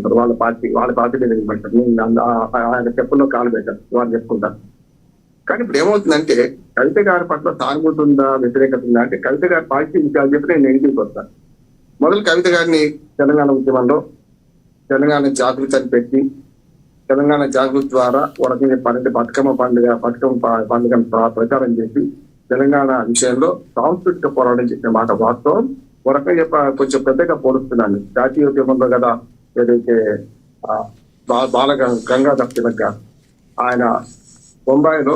చెప్పుకుంటారు, వాళ్ళ పార్టీ మీద పెట్టారు, ఆయన చెప్పుల్లో కాలు పెట్టారు, వాళ్ళు చెప్పుకుంటారు. కానీ ఇప్పుడు ఏమవుతుందంటే కవిత గారి పట్ల సానుభూతి ఉందా, వ్యతిరేకత ఉందా అంటే కవిత గారి పార్టీ విషయాలు చెప్పి నేను నెగిటివ్కి వస్తాను. మొదలు కవిత గారిని తెలంగాణ ఉద్యమంలో తెలంగాణ జాగృతి అని పెట్టి తెలంగాణ జాగృతి ద్వారా వరకు చెప్పాలంటే బతుకమ్మ పండుగను ప్రచారం చేసి తెలంగాణ విషయంలో సాంస్కృతిక పోరాటం చేసిన మాట వాస్తవం. వరకు కొంచెం పెద్దగా పోలుస్తున్నాను. జాతీయ ఉద్యమంలో కదా ఏదైతే బాల గంగాధర్ తిలక్ గారు ఆయన బొంబాయిలో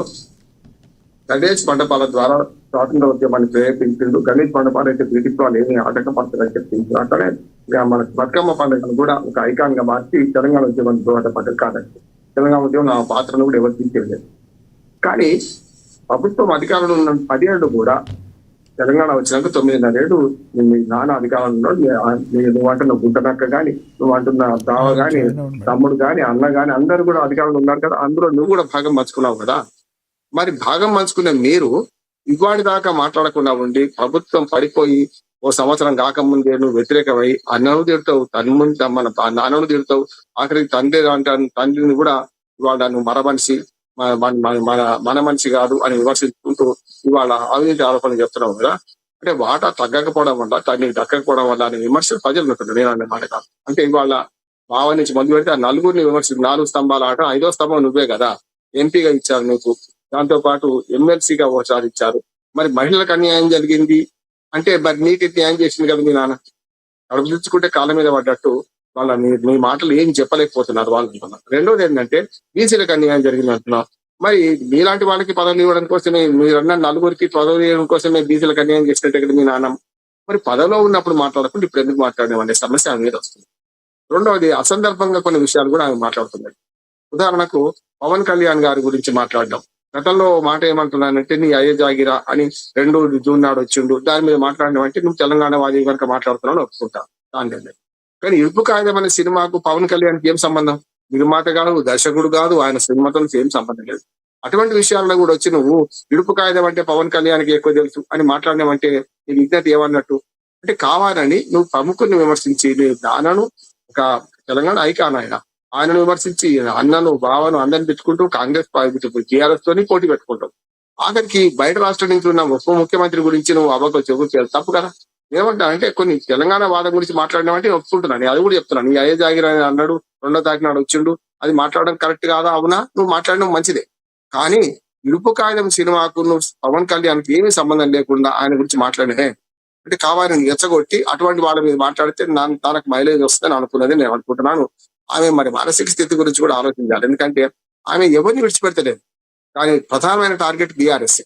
గణేష్ మండపాల ద్వారా స్వాతంత్ర ఉద్యమాన్ని ప్రేరేపించిండు. గణేష్ మండపాలు అయితే బ్రిటిష్ వాళ్ళు ఏమి ఆటంకపడుతుందని చెప్పించారు. అట్లనే మన బతుకమ్మ పండుగను కూడా ఒక ఐకాన్ గా మార్చి తెలంగాణ ఉద్యమం దోహదపడ్డారు. కాదండి, తెలంగాణ ఉద్యమం ఆ పాత్రను కూడా ఎవరు తీసేయలేదు. కానీ ప్రభుత్వం అధికారంలో ఉన్న 10 ఏళ్ళు కూడా తెలంగాణ వచ్చినాక 9.5 ఏళ్ళు మీ నాన్న అధికారంలో నువ్వు అంటున్న గుంటనక్క కానీ, నువ్వు అంటున్న బావ కానీ, తమ్ముడు కానీ, అన్న కానీ అందరూ కూడా అధికారంలో ఉన్నారు కదా. అందులో నువ్వు కూడా భాగం పంచుకున్నావు కదా. మరి భాగం పంచుకునే మీరు ఇవాడి దాకా మాట్లాడకుండా ఉండి ప్రభుత్వం పడిపోయి ఓ సంవత్సరం కాకముందే నువ్వు వ్యతిరేకమై అన్నను తిడతావు, మన నాన్నను తిడతావు, ఆఖరికి తండ్రిని కూడా ఇవాళ నువ్వు మరమనిషి మన మనిషి కాదు అని విమర్శించుకుంటూ ఇవాళ అవినీతి ఆరోపణలు చెప్తున్నావు కదా. అంటే వాటా తగ్గకపోవడం వల్ల నీకు దక్కకపోవడం వల్ల అనే విమర్శలు ప్రజలు ఉంటున్నారు. నేను అనే మాట కాదు. అంటే ఇవాళ బావ నుంచి మొదలు పెడితే ఆ నలుగురిని విమర్శ 4 స్తంభాల ఆట 5వ స్తంభం నువ్వే కదా. ఎంపీగా ఇచ్చారు నీకు, దాంతో పాటు ఎమ్మెల్సీగా ఓసారి ఇచ్చారు. మరి మహిళలకు అన్యాయం జరిగింది అంటే మరి నీకు న్యాయం చేసింది కదా మీ నాన్న. కడుపు తెచ్చుకుంటే కాళ్ళ మీద పడ్డట్టు వాళ్ళ మీ మాటలు ఏం చెప్పలేకపోతున్నారు వాళ్ళు అంటున్నారు. రెండోది ఏంటంటే బీసీలకు అన్యాయం జరిగింది అంటున్నావు. మరి మీలాంటి వాళ్ళకి పదవులు ఇవ్వడం కోసమే, మీరన్న నలుగురికి పదవులు ఇవ్వడం కోసమే బీసీలకు అన్యాయం చేసినట్టే కదా మీ నాన్న. మరి పదవిలో ఉన్నప్పుడు మాట్లాడకుండా ఇప్పుడు ఎందుకు మాట్లాడడం అనే సమస్య ఆమె మీద వస్తుంది. రెండవది అసందర్భంగా కొన్ని విషయాలు కూడా ఆమె మాట్లాడుతున్నాయి. ఉదాహరణకు పవన్ కళ్యాణ్ గారి గురించి మాట్లాడడం. గతంలో మాట ఏమంటున్నానంటే నీ అయ్య జాగిరా అని 2 జూన్ నాడు వచ్చిండు, దాని మీద మాట్లాడడం అంటే నువ్వు తెలంగాణ వాది కనుక మాట్లాడుతున్నావు ఒప్పుకుంటా. దాని కానీ ఇరుపు కాగితం అనే సినిమాకు పవన్ కళ్యాణ్కి ఏం సంబంధం? నిర్మాత కాదు, దర్శకుడు కాదు, ఆయన సినిమాతో ఏం సంబంధం లేదు. అటువంటి విషయాల్లో కూడా వచ్చి నువ్వు ఇడుపు కాగితం అంటే పవన్ కళ్యాణ్కి ఎక్కువ తెలుసు అని మాట్లాడడం నీ విజ్ఞత ఏమన్నట్టు? అంటే కావాలని నువ్వు ప్రముఖుని విమర్శించి నీ నాన్నను ఒక తెలంగాణ ఐకాన్ ఆయనను విమర్శించి అన్నను బావను అందరిని పెట్టుకుంటూ కాంగ్రెస్ టీఆర్ఎస్ తోని పోటీ పెట్టుకుంటావు. ఆఖరికి బయట రాష్ట్రం నుంచి ఉన్న ఉప ముఖ్యమంత్రి గురించి నువ్వు అవ్వకు చెబుతూ తప్పు కదా. ఏమంటా అంటే కొన్ని తెలంగాణ వాదం గురించి మాట్లాడడం అంటే ఒప్పుకుంటున్నాను, అది కూడా చెప్తున్నాను. నీ అయ్యే జాగిరా అన్నాడు, 2వ తారీఖు నాడు వచ్చిండు, అది మాట్లాడడం కరెక్ట్ కాదా? అవునా, నువ్వు మాట్లాడడం మంచిదే. కానీ ఇరుపు కాగితం సినిమాకు నువ్వు పవన్ కళ్యాణ్కి ఏమీ సంబంధం లేకుండా ఆయన గురించి మాట్లాడే అంటే కావాలని ఎచ్చగొట్టి అటువంటి వాళ్ళ మీద మాట్లాడితే తనకు మైలేజ్ వస్తుందని అనుకున్నది నేను అనుకుంటున్నాను. ఆమె మరి మానసిక స్థితి గురించి కూడా ఆలోచించాలి. ఎందుకంటే ఆమె ఎవరిని విడిచిపెడతలేదు. కానీ ప్రధానమైన టార్గెట్ బీఆర్ఎస్.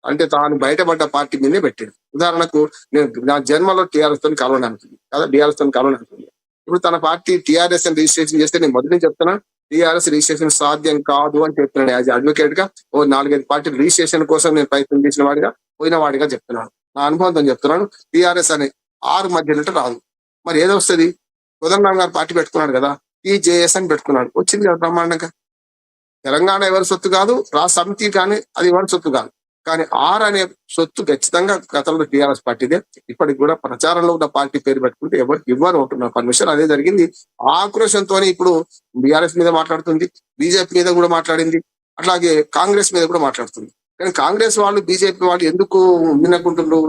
అంటే తాను బయటపడ్డ పార్టీ మీదే పెట్టింది. ఉదాహరణకు నేను నా జన్మలో టీఆర్ఎస్ తో కలవడానికి కదా, బీఆర్ఎస్ తో కలవడానికి. ఇప్పుడు తన పార్టీ టీఆర్ఎస్ అని రిజిస్ట్రేషన్ చేస్తే నేను మొదటి చెప్తున్నా టీఆర్ఎస్ రిజిస్ట్రేషన్ సాధ్యం కాదు అని చెప్తున్నాను. యాజ్ అడ్వకేట్ గా ఓ 4-5 పార్టీల రిజిస్ట్రేషన్ కోసం నేను ప్రయత్నం చేసిన వాడిగా పోయిన వాడిగా చెప్తున్నాను. నా అనుభవంతో చెప్తున్నాను. టీఆర్ఎస్ అనే 6 మధ్యలో రాదు. మరి ఏదొస్తుంది? కోదండరాం గారు పార్టీ పెట్టుకున్నాడు కదా, టీజేఎస్ అని పెట్టుకున్నాడు, వచ్చింది కదా బ్రహ్మాండంగా. తెలంగాణ ఎవరి సొత్తు కాదు, రాష్ట్ర సమితి కానీ అది ఎవరి సొత్తు కాదు. కానీ 6 అనే సొత్తు ఖచ్చితంగా గతంలో టీఆర్ఎస్ పార్టీదే. ఇప్పటికి కూడా ప్రచారంలో ఉన్న పార్టీ పేరు పెట్టుకుంటే ఎవరికి ఇవ్వరు ఉంటున్న పర్మిషన్. అదే జరిగింది. ఆక్రోషంతో ఇప్పుడు బీఆర్ఎస్ మీద మాట్లాడుతుంది, బీజేపీ మీద కూడా మాట్లాడింది, అట్లాగే కాంగ్రెస్ మీద కూడా మాట్లాడుతుంది. కానీ కాంగ్రెస్ వాళ్ళు బీజేపీ వాళ్ళు ఎందుకు వినకుంటున్నారు?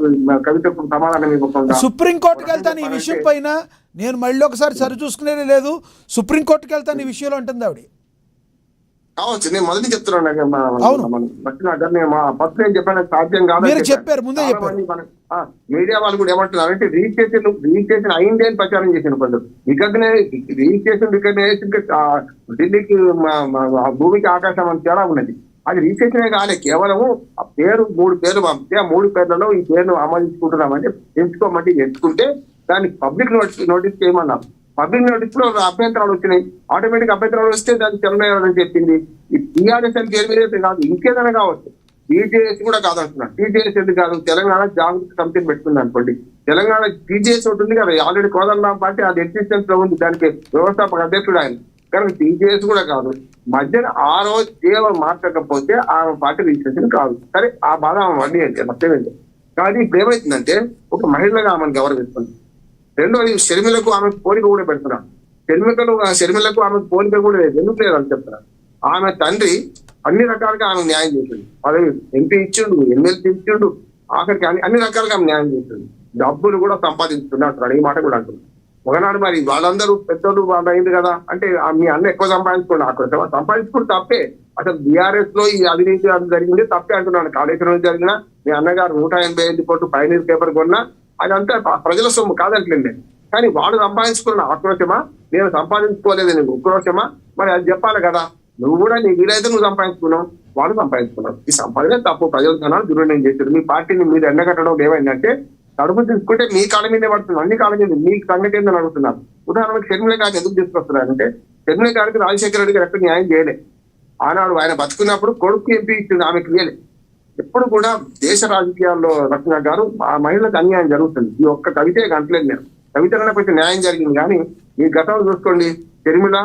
కవితకు సమాధానం ఇవ్వకుండా సుప్రీంకోర్టుకి వెళ్తాను ఈ విషయం పైన, నేను మళ్ళీ ఒకసారి సరి చూసుకునేది లేదు, సుప్రీంకోర్టుకి వెళ్తాను ఈ విషయంలో అంటుంది ఆవిడ. కావచ్చు, నేను మొదటి చెప్తున్నాను. ఫస్ట్ నేను చెప్పాను సాధ్యం కాదు చెప్పారు, ముందే చెప్పారు. మీడియా వాళ్ళు కూడా ఏమంటున్నారు అంటే రిజిస్ట్రేషన్ అయింది అని ప్రచారం చేసిన కొందరు. రిజిస్ట్రేషన్ ఢిల్లీకి భూమికి ఆకాశం అని తేడా ఉన్నది. అది రిజిస్ట్రేషనే కాలే, కేవలం ఆ పేరు 3 పేర్లు పంపితే ఆ 3 పేర్లలో ఈ పేరును ఆమోదించుకుంటున్నామంటే ఎంచుకోమంటే ఎంచుకుంటే దానికి పబ్లిక్ నోటీస్ చేయమన్నాం. పబ్లిక్ నోటీస్ లో అభ్యంతరాలు వచ్చినాయి. ఆటోమేటిక్ అభ్యంతరాలు వస్తే దాన్ని తెలంగాణ చెప్పింది. ఈ టీఆర్ఎస్ అని పేరు మీద కాదు, ఇంకేదైనా కావచ్చు. టీజేఎస్ కూడా కాదంటున్నాను. టీజేఎస్ ఎందుకు కాదు? తెలంగాణ జాగృతి కమిటీని పెట్టుకుంది అనుకోండి. తెలంగాణ టీజేఎస్ ఉంటుంది కదా, ఆల్రెడీ కోదండరాం పార్టీ అది ఎగ్జిస్టెన్స్ లో ఉంది, దానికి వ్యవస్థాపక అధ్యక్షుడు ఆయన. కానీ టీజేఎస్ కూడా కాదు. మధ్యన ఆ రోజు కేవలం మార్చకపోతే ఆమె పార్టీ రిజిస్ట్రేషన్ కాదు. సరే, ఆ బాధ ఆమె వడ్డీ అంటే నష్టమేంటి. కానీ ఇప్పుడు ఏమవుతుందంటే ఒక మహిళగా ఆమెను గౌరవిస్తుంది. రెండోది షర్మిలకు ఆమె కోరిక కూడా పెడుతున్నాం. షర్మిలకు ఆమె పోలిక కూడా లేదు. ఎందుకు లేదు అని చెప్తారు. ఆమె తండ్రి అన్ని రకాలుగా ఆమె న్యాయం చేసిండు. పదవి ఎంపీ ఇచ్చిండు, ఎమ్మెల్సీ ఇచ్చిండు, ఆఖరికి అన్ని రకాలుగా ఆమె న్యాయం చేసిండు. డబ్బులు కూడా సంపాదించుకున్నాడు. ఈ మాట కూడా అంటున్నాడు. ఒకనాడు మరి వాళ్ళందరూ పెద్దోళ్ళు వాళ్ళు అయింది కదా అంటే మీ అన్న ఎక్కువ సంపాదించుకోండి. అక్కడ సంపాదించుకుంటే తప్పే. అసలు బీఆర్ఎస్ లో ఈ అవినీతి అది జరిగింది తప్పే అంటున్నాను. కాళేశ్వరం జరిగిన మీ అన్నగారు 185 కోట్లు పైనీర్ పేపర్ కొన్నా అదంతా ప్రజల సొమ్ము కాదంటలేండి. కానీ వాడు సంపాదించుకున్న ఆక్రోశమా, నేను సంపాదించుకోలేదు నేను ఉక్రోశమా? మరి అది చెప్పాలి కదా. నువ్వు కూడా నీ వీలైతే నువ్వు సంపాదించుకున్నావు, వాడు సంపాదించుకున్నావు. ఈ సంపాదన తప్పు. ప్రజల ధనాలు దుర్వినియోగం చేశారు. మీ పార్టీని మీరు ఎండగట్టడం ఏమైందంటే కడుపు తీసుకుంటే మీ కాళ్ళ మీదే పడుతుంది. అన్ని కాళ్ళ మీద మీ సంగతి ఏందని అడుగుతున్నారు. ఉదాహరణకు షర్మిల గారికి ఎందుకు తీసుకొస్తున్నారంటే షర్మిల గారికి రాజశేఖర రెడ్డి గారు ఎక్కడ న్యాయం చేయలే. ఆనాడు ఆయన బతుకున్నప్పుడు కొడుకు ఎంపీ ఇచ్చింది, ఆమెకు ఇయ్యలే. ఎప్పుడు కూడా దేశ రాజకీయాల్లో రచన గారు ఆ మహిళలకు అన్యాయం జరుగుతుంది. ఈ ఒక్క కవితే గంటలేదు. నేను కవితలనే కొంచెం న్యాయం జరిగింది. కానీ ఈ గతంలో చూసుకోండి, షర్మిల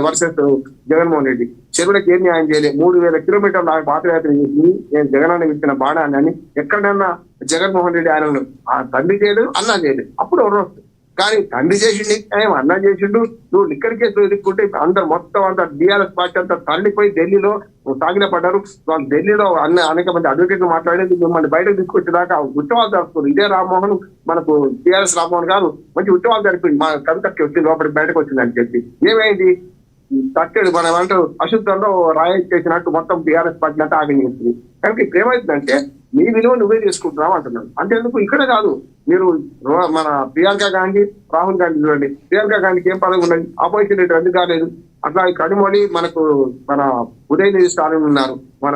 వర్సెస్ జగన్మోహన్ రెడ్డి. షర్మిలకి ఏం న్యాయం చేయలేదు. 3000 కిలోమీటర్లు నాకు పాదయాత్ర చేసి నేను జగనాన్ని ఇచ్చిన బాణాన్ని అని ఎక్కడన్నా జగన్మోహన్ రెడ్డి ఆయన ఆ తండ్రి చేయలేదు, అన్నా చేయలేదు. అప్పుడు ఎవరు వస్తుంది. కానీ తండ్రి చేసిండు, ఏం అన్నా చేసిండు. నువ్వు లిక్కర్ కేసులు ఎదుర్కొంటే అందరు మొత్తం అంతా బీఆర్ఎస్ పార్టీ అంతా తరలిపోయి ఢిల్లీలో సాగిన పడ్డారు. వాళ్ళు ఢిల్లీలో అనేక మంది అడ్వకేట్లు మాట్లాడేది మిమ్మల్ని బయటకు తీసుకొచ్చేదాకా ఉత్సవాలు జరుపుతుంది. ఇదే రామ్మోహన్ మనకు టీఆర్ఎస్ రామ్మోహన్ గారు మంచి ఉత్సవాలు జరిపింది. మా కవితకి వచ్చింది, లోపలికి బయటకు వచ్చిందని చెప్పి ఏమైంది తట్టేడు మనం అంటారు అశుద్ధంలో రాయి చేసినట్టు మొత్తం టీఆర్ఎస్ పార్టీ అంతా ఆగనిస్తుంది. కనుక ఇప్పుడు ఏమైందంటే నీ విలువ నువ్వే తీసుకుంటున్నావు అంటున్నాను. అంతేందుకు ఇక్కడ కాదు, మీరు మన ప్రియాంక గాంధీ రాహుల్ గాంధీ చూడండి. ప్రియాంక గాంధీకి ఏం పదవి ఉన్నది, ఆపోజిషన్ లీడర్ ఎందుకు కాలేదు. అట్లా కనిమొళి మనకు మన ఉదయనిధి స్టాలిన్ ఉన్నారు, మన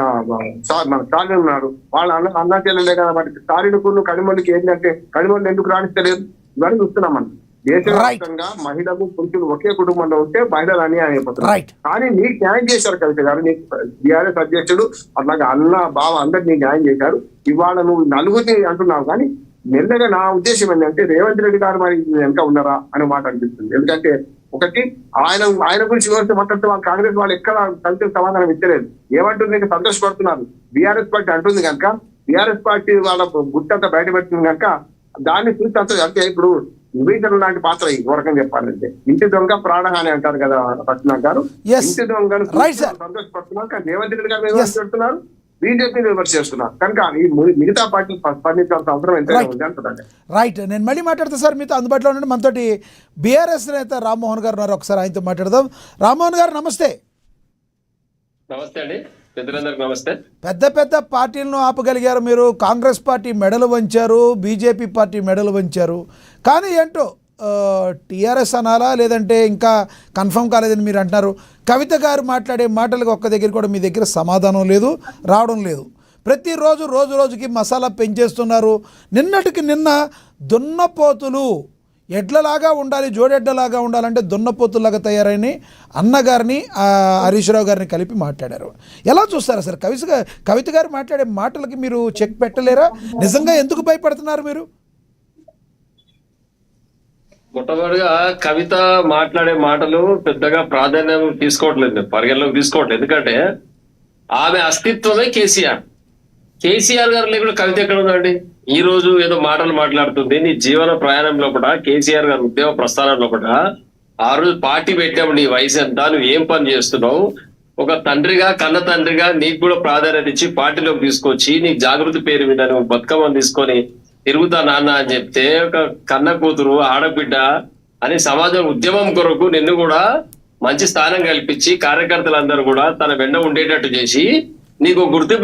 స్టాలిన్ ఉన్నారు. వాళ్ళ అన్నా చెల్లెలే కదా. మరి స్టాలిన్కు కనిమొళికి ఏంటంటే కనిమొళిని ఎందుకు రాణిస్తలేదు ఇవన్నీ చూస్తున్నాం మనం. దేశవ్యాప్తంగా మహిళలు పురుషులు ఒకే కుటుంబంలో ఉంటే మహిళలు అన్యాయం అయిపోతున్నారు. కానీ నీకు న్యాయం చేశారు కవిత గారు, నీకు బీఆర్ఎస్ అధ్యక్షుడు అట్లాగా అన్న బావ అందరికి న్యాయం చేశారు. ఇవాళ నువ్వు నలుగురిని అంటున్నావు. కానీ మెల్లగా నా ఉద్దేశం ఏంటంటే రేవంత్ రెడ్డి గారు మరి వెనక ఉన్నారా అనే మాట అనిపిస్తుంది. ఎందుకంటే ఒకటి ఆయన గురించి వివరిస్తే మాట్లాడితే వాళ్ళు కాంగ్రెస్ వాళ్ళు ఎక్కడ కవిత సమాధానం ఇచ్చలేదు. ఏమంటుంది నీకు సంతోషపడుతున్నారు. బీఆర్ఎస్ పార్టీ అంటుంది కనుక, బీఆర్ఎస్ పార్టీ వాళ్ళ గుట్టంతా బయటపెడుతుంది కనుక దాన్ని చూసి అంటే ఇప్పుడు విభీషణ లాంటి పాత్ర ఈ రకంగా చెప్పాలంటే ఇంటి దొంగ ప్రాణహాని అంటారు కదా రచన గారు. ఇంటి దొంగను సంతోషపడుతున్నారు కానీ రేవంత్ రెడ్డి గారు విమర్శ పెడుతున్నారు, బీజేపీ విమర్శ చేస్తున్నారు. కనుక ఈ మిగతా పార్టీలు స్పందించాల్సిన అవసరం ఎంత ఉంది అంటున్నారు. రైట్, నేను మళ్ళీ మాట్లాడతా సార్. మీతో అందుబాటులో ఉండండి. మనతోటి బీఆర్ఎస్ నేత రామ్మోహన్ గారు ఉన్నారు. ఒకసారి ఆయనతో మాట్లాడదాం. రామ్మోహన్ గారు నమస్తే. నమస్తే అండి, పెద్దలందరికీ నమస్తే. పెద్ద పెద్ద పార్టీలను ఆపగలిగారు మీరు. కాంగ్రెస్ పార్టీ మెడలు వంచారు, బీజేపీ పార్టీ మెడలు వంచారు. కానీ ఏంటో టీఆర్ఎస్ అనాలా లేదంటే ఇంకా కన్ఫర్మ్ కాలేదని మీరు అంటున్నారు. కవిత గారు మాట్లాడే మాటలకు ఒక్క దగ్గర కూడా మీ దగ్గర సమాధానం లేదు, రావడం లేదు. ప్రతిరోజు రోజుకి మసాలా పెంచేస్తున్నారు. నిన్నటికి నిన్న దున్నపోతులు ఎడ్లలాగా ఉండాలి, జోడెడ్లలాగా ఉండాలంటే దున్నపోతులాగా తయారైన అన్నగారిని హరీష్ రావు గారిని కలిపి మాట్లాడారు. ఎలా చూస్తారు సార్ కవిత గారు మాట్లాడే మాటలకి మీరు చెక్ పెట్టలేరా? నిజంగా ఎందుకు భయపడుతున్నారు మీరు? మొట్టమొదటిగా కవిత మాట్లాడే మాటలు పెద్దగా ప్రాధాన్యం తీసుకోవట్లేదు, పరిగణలోకి తీసుకోవట్లేదు. ఎందుకంటే ఆమె అస్తిత్వమే కేసీఆర్ గారు లేకుండా కవిత ఎక్కడ ఉందండి? ఈ రోజు ఏదో మాటలు మాట్లాడుతుంది. నీ జీవన ప్రయాణంలో కూడా కేసీఆర్ గారు ఉద్యోగ ప్రస్థానంలో కూడా ఆ రోజు పార్టీ పెట్టినప్పుడు నీ వయసు ఎంత, నువ్వు ఏం పని చేస్తున్నావు, ఒక తండ్రిగా కన్న తండ్రిగా నీకు కూడా ప్రాధాన్యత ఇచ్చి పార్టీలోకి తీసుకొచ్చి నీకు జాగృతి పేరు మీద నువ్వు బతుకమ్మని తీసుకొని తిరుగుతా నాన్న అని చెప్తే ఒక కన్న కూతురు ఆడబిడ్డ అని సమాజం ఉద్యమం కొరకు నిన్ను కూడా మంచి స్థానం కల్పించి కార్యకర్తలందరూ కూడా తన వెంట ఉండేటట్టు చేసి నీకు గుర్తింపు